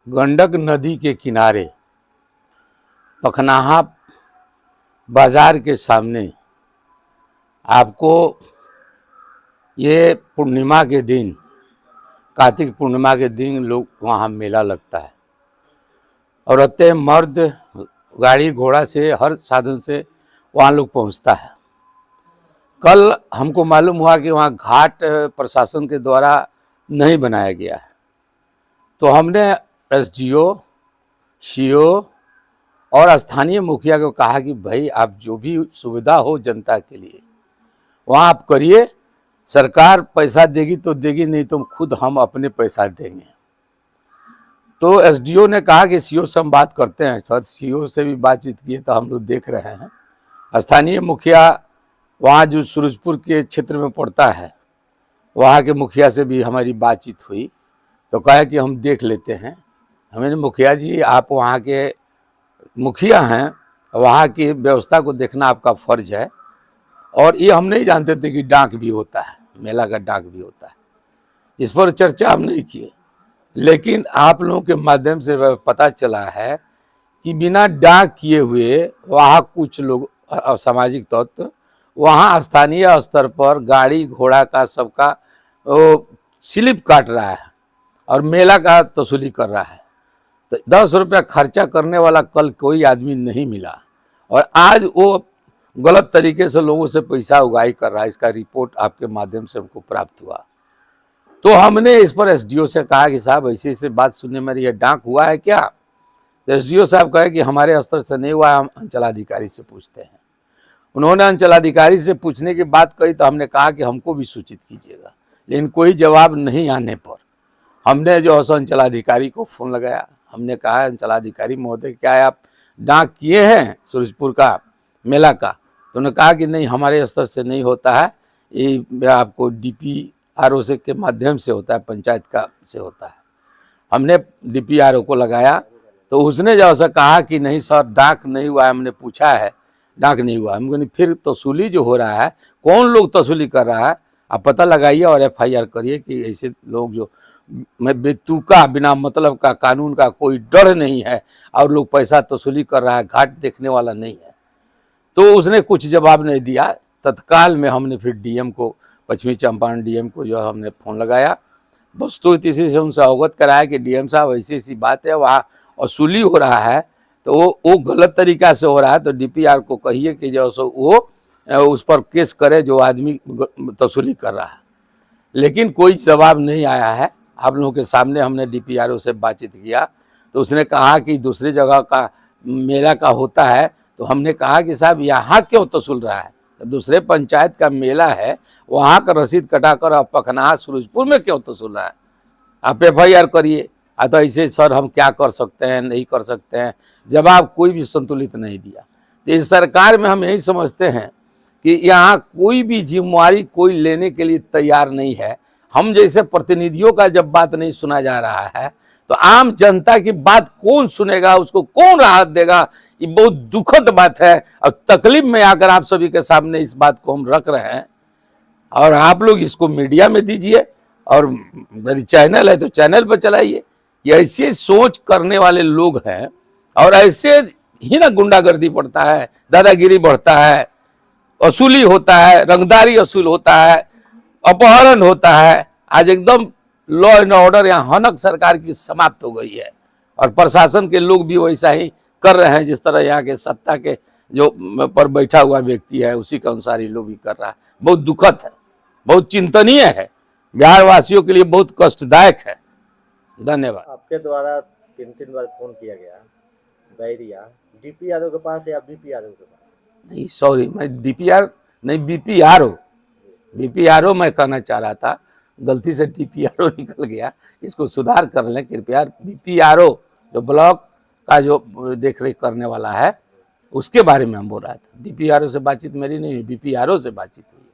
गंडक नदी के किनारे पखनाहा बाजार के सामने आपको ये पूर्णिमा के दिन, कार्तिक पूर्णिमा के दिन लोग वहाँ मेला लगता है। औरतें मर्द गाड़ी घोड़ा से हर साधन से वहाँ लोग पहुँचता है। कल हमको मालूम हुआ कि वहाँ घाट प्रशासन के द्वारा नहीं बनाया गया है, तो हमने एसडीओ, सीओ और स्थानीय मुखिया को कहा कि भाई आप जो भी सुविधा हो जनता के लिए वहाँ आप करिए, सरकार पैसा देगी तो देगी, नहीं तो खुद हम अपने पैसा देंगे। तो एसडीओ ने कहा कि सीओ से हम बात करते हैं। सर सीओ से भी बातचीत किए तो हम लोग देख रहे हैं। स्थानीय मुखिया वहाँ जो सूरजपुर के क्षेत्र में पड़ता है, वहाँ के मुखिया से भी हमारी बातचीत हुई तो कहा कि हम देख लेते हैं। हमें मुखिया जी आप वहाँ के मुखिया हैं, वहाँ की व्यवस्था को देखना आपका फर्ज है। और ये हम नहीं जानते थे कि डाक भी होता है, मेला का डाक भी होता है। इस पर चर्चा हम नहीं किए, लेकिन आप लोगों के माध्यम से पता चला है कि बिना डाक किए हुए वहाँ कुछ लोग असामाजिक तत्व वहाँ स्थानीय स्तर पर गाड़ी घोड़ा का सबका स्लिप काट रहा है और मेला का वसूली कर रहा है। तो 10 रुपया खर्चा करने वाला कल कोई आदमी नहीं मिला और आज वो गलत तरीके से लोगों से पैसा उगाही कर रहा है। इसका रिपोर्ट आपके माध्यम से हमको प्राप्त हुआ। तो हमने इस पर एसडीओ से कहा कि साहब ऐसे ऐसे बात सुनने में ये डाक हुआ है क्या? तो एसडीओ साहब कहे कि हमारे स्तर से नहीं हुआ, हम अंचलाधिकारी से पूछते हैं। उन्होंने अंचलाधिकारी से पूछने की बात कही तो हमने कहा कि हमको भी सूचित कीजिएगा, लेकिन कोई जवाब नहीं आने पर हमने जो है अंचलाधिकारी को फ़ोन लगाया। हमने कहा अंचलाधिकारी महोदय क्या आप डाक किए हैं सूरजपुर का मेला का? तो उन्होंने कहा कि नहीं हमारे स्तर से नहीं होता है, ये आपको डीपीआरओ से के माध्यम से होता है, पंचायत का से होता है। हमने डीपीआरओ को लगाया तो उसने जो है कहा कि नहीं सर डाक नहीं हुआ है। हमने पूछा है डाक नहीं हुआ। हम कहते फिर तसूली जो हो रहा है, कौन लोग तसूली कर रहा है आप पता लगाइए और एफआईआर करिए कि ऐसे लोग जो मैं बेतुका बिना मतलब का कानून का कोई डर नहीं है और लोग पैसा तसूली कर रहा है, घाट देखने वाला नहीं है। तो उसने कुछ जवाब नहीं दिया। तत्काल में हमने फिर डीएम को, पश्चिमी चंपारण डीएम को जो है हमने फ़ोन लगाया, वस्तुस्थिति से उनसे अवगत कराया कि डीएम साहब ऐसी ऐसी बात है, वहाँ वसूली हो रहा है तो वो गलत तरीक़ा से हो रहा है, तो डीपीआर को कहिए कि जो सो वो उस पर केस करे जो आदमी तसूली कर रहा है। लेकिन कोई जवाब नहीं आया है। आप लोगों के सामने हमने डीपीआरओ से बातचीत किया तो उसने कहा कि दूसरी जगह का मेला का होता है। तो हमने कहा कि साहब यहाँ क्यों तसूल रहा है? तो दूसरे पंचायत का मेला है, वहाँ का रसीद कटाकर आप पखनाहा सूरजपुर में क्यों तसूल रहा है? आप एफआईआर करिए। तो ऐसे सर हम क्या कर सकते हैं, नहीं कर सकते हैं, जवाब कोई भी संतुलित नहीं दिया। तो इस सरकार में हम यही समझते हैं कि यहाँ कोई भी जिम्मेवारी कोई लेने के लिए तैयार नहीं है। हम जैसे प्रतिनिधियों का जब बात नहीं सुना जा रहा है तो आम जनता की बात कौन सुनेगा, उसको कौन राहत देगा? ये बहुत दुखद बात है और तकलीफ में आकर आप सभी के सामने इस बात को हम रख रहे हैं। और आप लोग इसको मीडिया में दीजिए और यदि चैनल है तो चैनल पर चलाइए। ये ऐसे सोच करने वाले लोग हैं और ऐसे ही ना गुंडागर्दी बढ़ता है, दादागिरी बढ़ता है, वसूली होता है, रंगदारी वसूल होता है, अपहरण होता है। आज एकदम लॉ एंड ऑर्डर यहाँ हनक सरकार की समाप्त हो गई है और प्रशासन के लोग भी वैसा ही कर रहे हैं जिस तरह यहाँ के सत्ता के जो पर बैठा हुआ व्यक्ति है उसी के अनुसार ये लोग भी कर रहा है। बहुत दुखद है, बहुत चिंतनीय है, बिहार वासियों के लिए बहुत कष्टदायक है। धन्यवाद। आपके द्वारा 3 बार फोन किया गया बैरिया डीपीआरओ के पास या बीपीआरओ के पास? नहीं सॉरी, मैं डीपीआर नहीं बीपीआरओ मैं कहना चाह रहा था, गलती से डीपीआरओ निकल गया। इसको सुधार कर लें कृपया। बीपीआरओ जो ब्लॉक का जो देख रेख करने वाला है उसके बारे में हम बोल रहा था। डीपीआरओ से बातचीत मेरी नहीं हुई, बीपीआरओ से बातचीत हुई।